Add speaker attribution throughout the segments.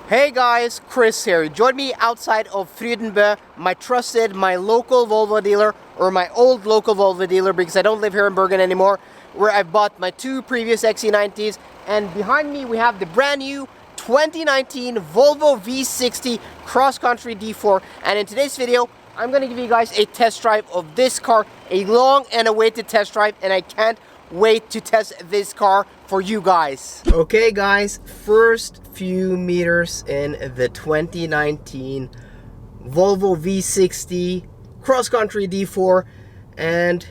Speaker 1: Hey guys, Chris here. Join me outside of Frydebø, my local Volvo dealer, or my old local Volvo dealer because I don't live here in Bergen anymore, where I bought my two previous XC90s. And behind me we have the brand new 2019 Volvo V60 Cross Country D4. And in today's video, I'm going to give you guys a test drive of this car, a long and awaited test drive, and I can't wait to test this car for you guys. Okay guys, first few meters in the 2019 Volvo V60 Cross Country D4, and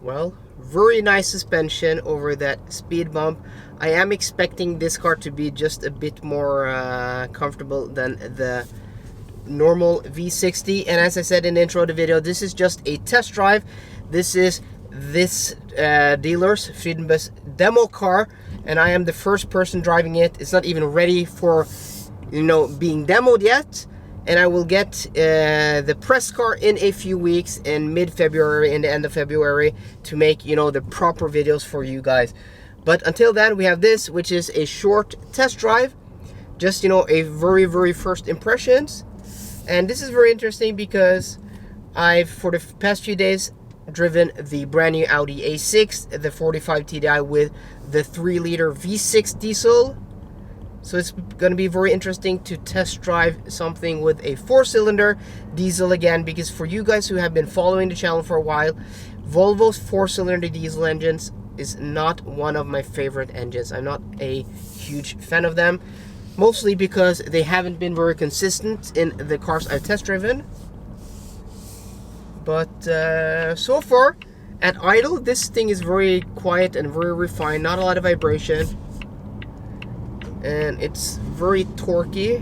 Speaker 1: well, very nice suspension over that speed bump. I am expecting this car to be just a bit more comfortable than the normal V60, and as I said in the intro of the video, this is just a test drive. This is this dealer's Frydebø's demo car, and I am the first person driving it. It's not even ready for, being demoed yet, and I will get the press car in a few weeks in mid-February, in the end of February, to make the proper videos for you guys. But until then, we have this, which is a short test drive, just a very first impressions. And this is very interesting because I've, for the past few days, driven the brand new Audi A6, the 45 TDI with the 3-liter V6 diesel. So it's going to be very interesting to test drive something with a 4-cylinder diesel again, because for you guys who have been following the channel for a while, Volvo's 4-cylinder diesel engines is not one of my favorite engines. I'm not a huge fan of them, mostly because they haven't been very consistent in the cars I've test driven. But so far, at idle, this thing is very quiet and very refined, not a lot of vibration, and it's very torquey.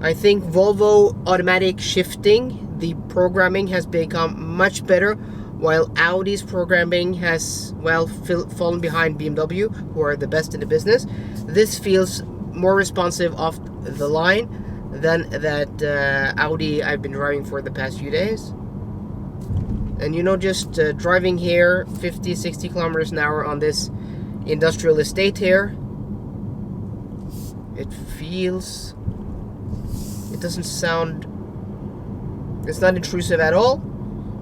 Speaker 1: I think Volvo automatic shifting, the programming has become much better, while Audi's programming has, well, fallen behind BMW, who are the best in the business. This feels more responsive off the line than that Audi I've been driving for the past few days. And just driving here 50-60 kilometers an hour on this industrial estate here, it doesn't sound, it's not intrusive at all.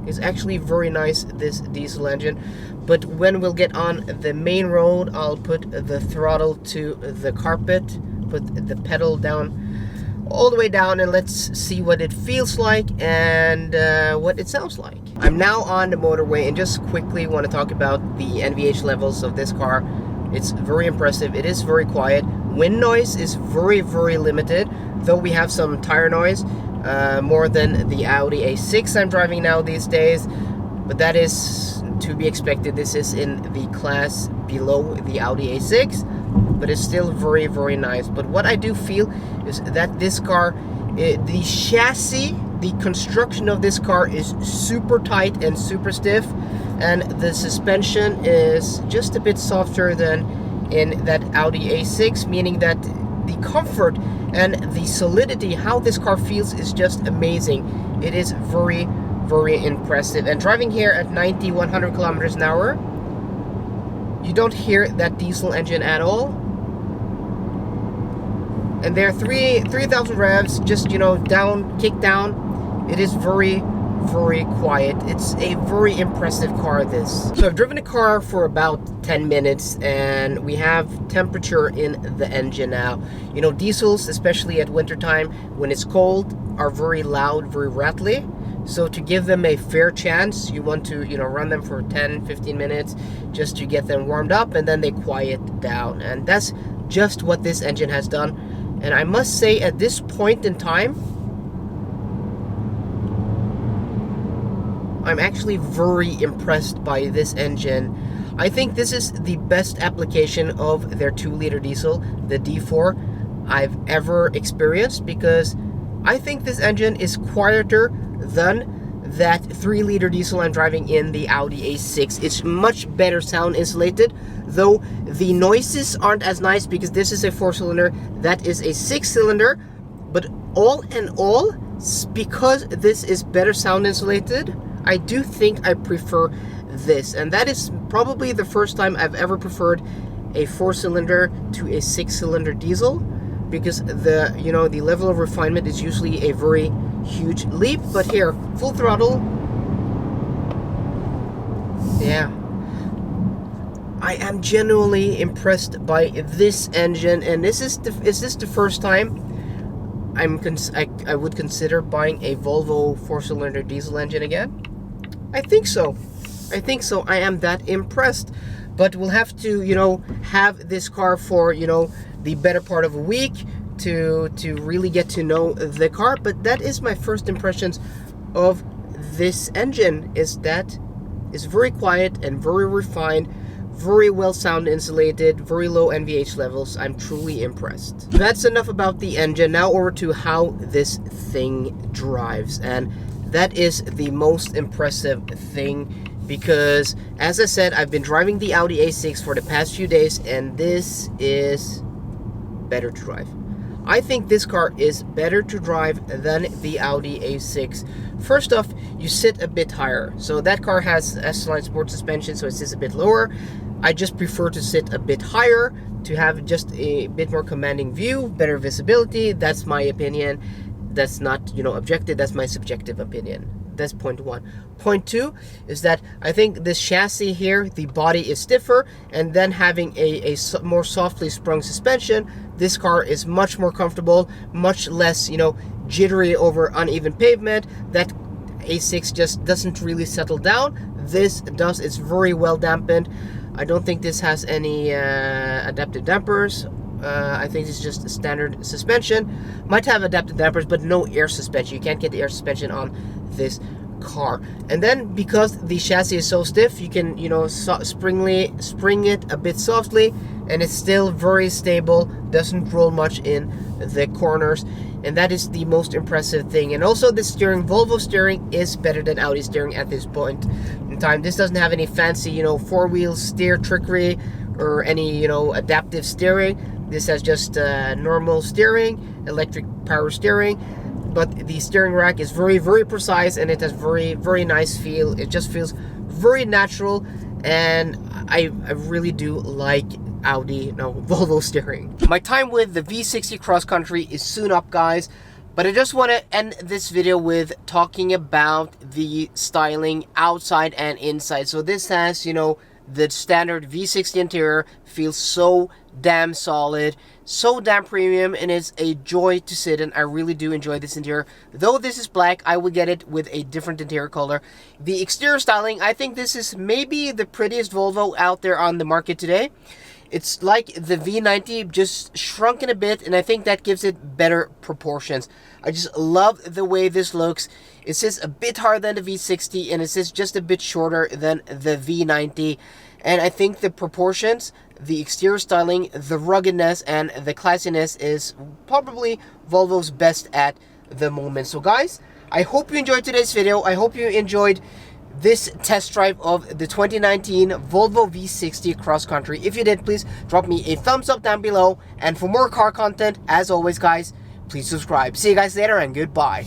Speaker 1: It's actually very nice, this diesel engine. But when we'll get on the main road, I'll put the throttle to the carpet, put the pedal down, all the way down, and let's see what it feels like and what it sounds like. I'm now on the motorway, and just quickly want to talk about the NVH levels of this car. It's very impressive. It is very quiet. Wind noise is very limited, though we have some tire noise, more than the Audi A6 I'm driving now these days, but that is to be expected. This is in the class below the Audi A6, but it's still very nice. But what I do feel is that this car, the chassis, the construction of this car is super tight and super stiff, and the suspension is just a bit softer than in that Audi A6, meaning that the comfort and the solidity, how this car feels, is just amazing. It is very impressive. And driving here at 90-100 kilometers an hour, you don't hear that diesel engine at all. And there are 3,000 revs, just down, kick down. It is very quiet. It's a very impressive car, this. So I've driven the car for about 10 minutes, and we have temperature in the engine now. Diesels, especially at wintertime when it's cold, are very loud, very rattly. So to give them a fair chance, you want to run them for 10-15 minutes just to get them warmed up, and then they quiet down. And that's just what this engine has done. And I must say, at this point in time, I'm actually very impressed by this engine. I think this is the best application of their 2-liter diesel, the D4, I've ever experienced, because I think this engine is quieter than that 3-liter diesel I'm driving in the Audi A6. It's much better sound insulated, though the noises aren't as nice because this is a 4-cylinder, that is a 6-cylinder. But all in all, because this is better sound insulated, I do think I prefer this, and that is probably the first time I've ever preferred a 4-cylinder to a 6-cylinder diesel, because the the level of refinement is usually a very huge leap. But here, full throttle, yeah, I am genuinely impressed by this engine, and is this the first time I would consider buying a Volvo 4-cylinder diesel engine again? I think so. I am that impressed. But we'll have to, have this car for, the better part of a week to really get to know the car. But that is my first impressions of this engine, is that it's very quiet and very refined, very well sound insulated, very low NVH levels. I'm truly impressed. That's enough about the engine. Now over to how this thing drives. And that is the most impressive thing, because as I said, I've been driving the Audi A6 for the past few days, and this is better to drive. I think this car is better to drive than the Audi A6. First off, you sit a bit higher. So that car has S-Line sport suspension, so it sits a bit lower. I just prefer to sit a bit higher to have just a bit more commanding view, better visibility. That's my opinion. That's not, objective. That's my subjective opinion. That's point one. Point two is that I think this chassis here, the body is stiffer, and then having a more softly sprung suspension, this car is much more comfortable, much less, jittery over uneven pavement. That A6 just doesn't really settle down. This does. It's very well dampened. I don't think this has any adaptive dampers. I think it's just a standard suspension. Might have adaptive dampers, but no air suspension. You can't get the air suspension on this car. And then because the chassis is so stiff, you can spring it a bit softly, and it's still very stable, doesn't roll much in the corners, and that is the most impressive thing. And also the steering, Volvo steering is better than Audi steering at this point in time. This doesn't have any fancy 4-wheel steer trickery or any adaptive steering. This has just normal steering, electric power steering, but the steering rack is very, very precise, and it has very, very nice feel. It just feels very natural, and I really do like Volvo steering. My time with the V60 Cross Country is soon up, guys, but I just want to end this video with talking about the styling outside and inside. So this has, the standard V60 interior, feels so damn solid, so damn premium, and it's a joy to sit in. I really do enjoy this interior. Though this is black, I would get it with a different interior color. The exterior styling, I think this is maybe the prettiest Volvo out there on the market today. It's like the V90, just shrunken a bit, and I think that gives it better proportions. I just love the way this looks. It sits a bit higher than the V60, and it sits just a bit shorter than the V90. And I think the proportions, the exterior styling, the ruggedness, and the classiness is probably Volvo's best at the moment. So guys, I hope you enjoyed today's video. I hope you enjoyed this test drive of the 2019 Volvo V60 Cross Country. If you did, please drop me a thumbs up down below. And for more car content, as always guys, please subscribe. See you guys later, and goodbye.